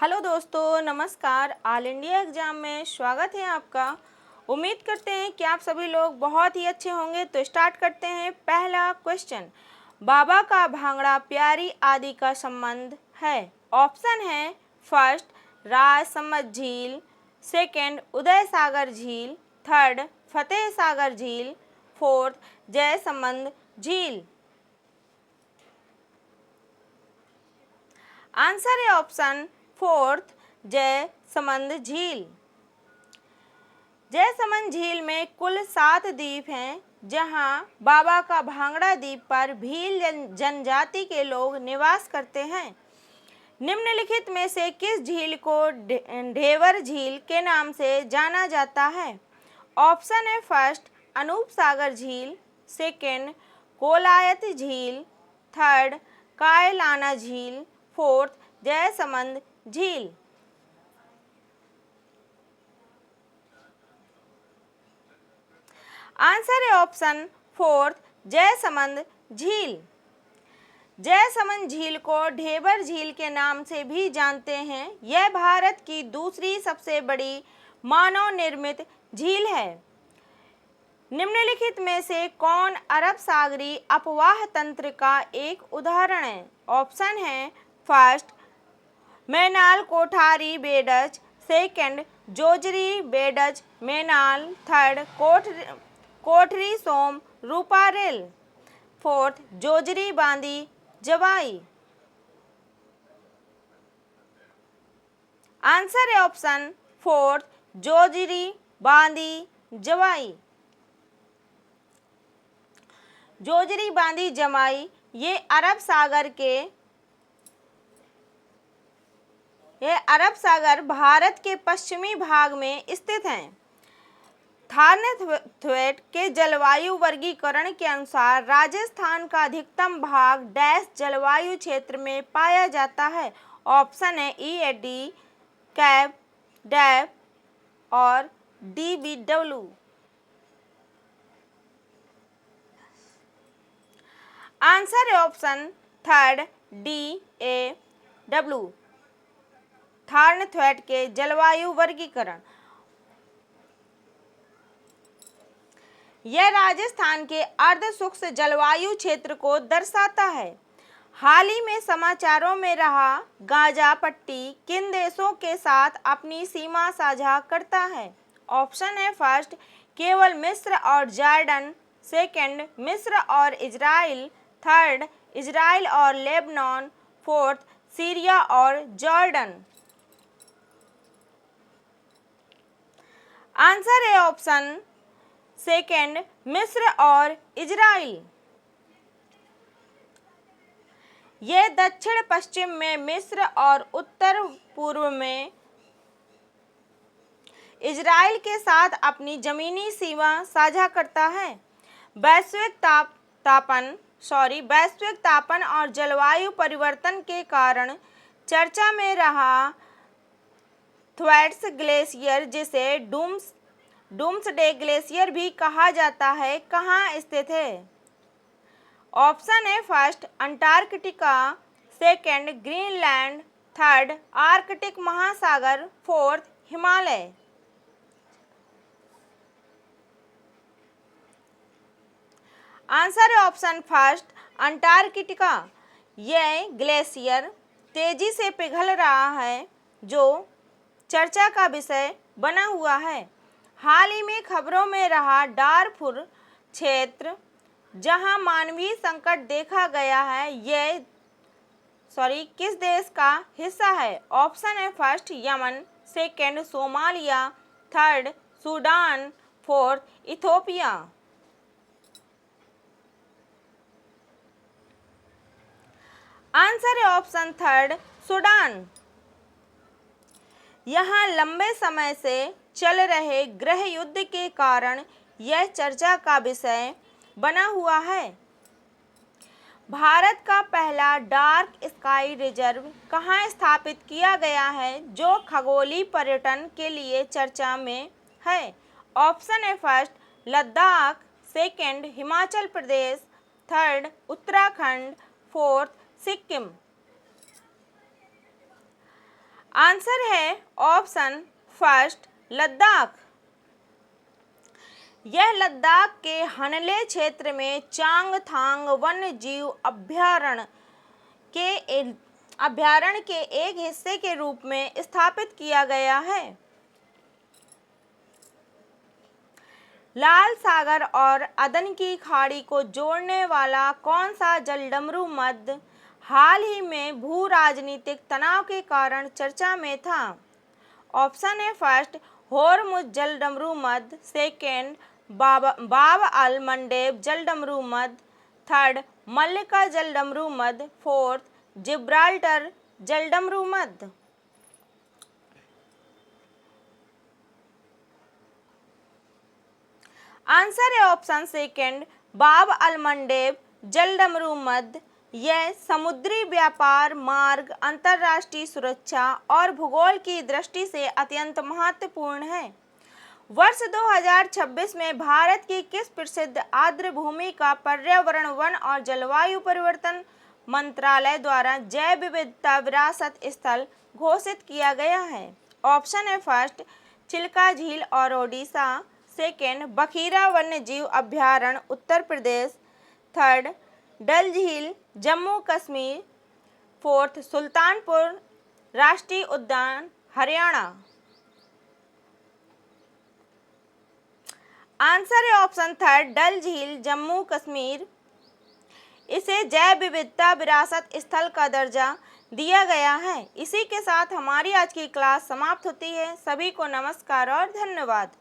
Hello दोस्तों, नमस्कार। All India exam में स्वागत है आपका। उम्मीद करते हैं कि आप सभी लोग बहुत ही अच्छे होंगे। तो स्टार्ट करते हैं। पहला क्वेश्चन, बाबा का भांगड़ा प्यारी आदि का संबंध है। ऑप्शन है फर्स्ट राजसमंद झील, सेकंड उदय सागर झील, थर्ड फतेह सागर झील, फोर्थ जयसमंद झील। आंसर है ऑप्शन फोर्थ जयसमंद झील। जयसमंद झील में कुल 7 द्वीप हैं, जहां बाबा का भांगड़ा द्वीप पर भील जनजाति के लोग निवास करते हैं। निम्नलिखित में से किस झील को ढेवर झील के नाम से जाना जाता है? ऑप्शन है फर्स्ट अनूप सागर झील, सेकंड कोलायत झील, थर्ड कायलाना झील, फोर्थ जयसमंद झील। आंसर है ऑप्शन फोर्थ जयसमंद झील। जयसमंद झील को ढेबर झील के नाम से भी जानते हैं। यह भारत की दूसरी सबसे बड़ी मानव निर्मित झील है। निम्नलिखित में से कौन अरब सागरी अपवाह तंत्र का एक उदाहरण है? ऑप्शन है first Menal Kothari badge, second Jojari badge Menal, third कोठरी सोम रूपारेल, फोर्थ जोजरी बांदी जवाई। आंसर है ऑप्शन फोर्थ जोजरी बांदी जवाई। जोजरी बांदी जवाई ये अरब सागर भारत के पश्चिमी भाग में स्थित हैं। थारनथ्वेट के जलवायु वर्गीकरण के अनुसार राजस्थान का अधिकतम भाग डैश जलवायु क्षेत्र में पाया जाता है। ऑप्शन है ईडी, कैब, डैब और डीबीडब्ल्यू। आंसर है ऑप्शन थर्ड डीएडब्ल्यू, थारनथ्वेट के जलवायु वर्गीकरण। यह राजस्थान के अर्ध शुष्क जलवायु क्षेत्र को दर्शाता है। हाल ही में समाचारों में रहा गाजा पट्टी किन देशों के साथ अपनी सीमा साझा करता है? ऑप्शन है फर्स्ट केवल मिस्र और जॉर्डन, सेकंड मिस्र और इजराइल, थर्ड इजराइल और लेबनान, फोर्थ सीरिया और जॉर्डन। आंसर है ऑप्शन सेकंड मिस्र और इजराइल। यह दक्षिण पश्चिम में मिस्र और उत्तर पूर्व में इजराइल के साथ अपनी जमीनी सीमा साझा करता है। वैश्विक तापन और जलवायु परिवर्तन के कारण चर्चा में रहा थ्वेट्स ग्लेशियर, जिसे डूम्सडे ग्लेशियर भी कहा जाता है, कहाँ स्थित है? ऑप्शन है first Antarctica, second Greenland, third Arctic महासागर, फोर्थ हिमालय। आंसर है ऑप्शन फर्स्ट अंटार्कटिका। यह ग्लेशियर तेजी से पिघल रहा है, जो चर्चा का विषय बना हुआ है। हाल ही में खबरों में रहा डारफुर क्षेत्र, जहां मानवीय संकट देखा गया है, किस देश का हिस्सा है? ऑप्शन है first Yemen, second Somalia, third Sudan, fourth Ethiopia. Answer है ऑप्शन थर्ड सूडान। यहाँ लंबे समय से चल रहे गृह युद्ध के कारण यह चर्चा का विषय बना हुआ है। भारत का पहला डार्क स्काई रिजर्व कहाँ स्थापित किया गया है, जो खगोलीय पर्यटन के लिए चर्चा में है? ऑप्शन है first Ladakh, second Himachal Pradesh, third Uttarakhand, fourth Sikkim. Answer है ऑप्शन फर्स्ट लद्दाख। यह लद्दाख के हनले क्षेत्र में चांगथांग वन्य जीव अभयारण्य के एक हिस्से के रूप में स्थापित किया गया है। लाल सागर और अदन की खाड़ी को जोड़ने वाला कौन सा जलडमरू मध्य हाल ही में भू राजनीतिक तनाव के कारण चर्चा में था? ऑप्शन है फर्स्ट होर्मुज जलडमरू मध्य, सेकेंड बाब अल मंडेब जलडमरू मध्य, थर्ड मल्लिका जलडमरू मध्य, फोर्थ जिब्राल्टर जलडमरू मध्य। आंसर है ऑप्शन सेकेंड बाब अल मंडेब जलडमरू मध्य। यह समुद्री व्यापार मार्ग अंतर्राष्ट्रीय सुरक्षा और भूगोल की दृष्टि से अत्यंत महत्वपूर्ण है। वर्ष 2026 में भारत की किस प्रसिद्ध आर्द्र भूमि का पर्यावरण वन और जलवायु परिवर्तन मंत्रालय द्वारा जैव विविधता विरासत स्थल घोषित किया गया है? ऑप्शन है फर्स्ट चिल्का झील और ओडिशा, सेकेंड बखीरा वन्य जीव अभयारण्य उत्तर प्रदेश, थर्ड डल झील जम्मू कश्मीर, फोर्थ सुल्तानपुर राष्ट्रीय उद्यान हरियाणा। आंसर है ऑप्शन थर्ड डल झील जम्मू कश्मीर। इसे जैव विविधता विरासत स्थल का दर्जा दिया गया है। इसी के साथ हमारी आज की क्लास समाप्त होती है। सभी को नमस्कार और धन्यवाद।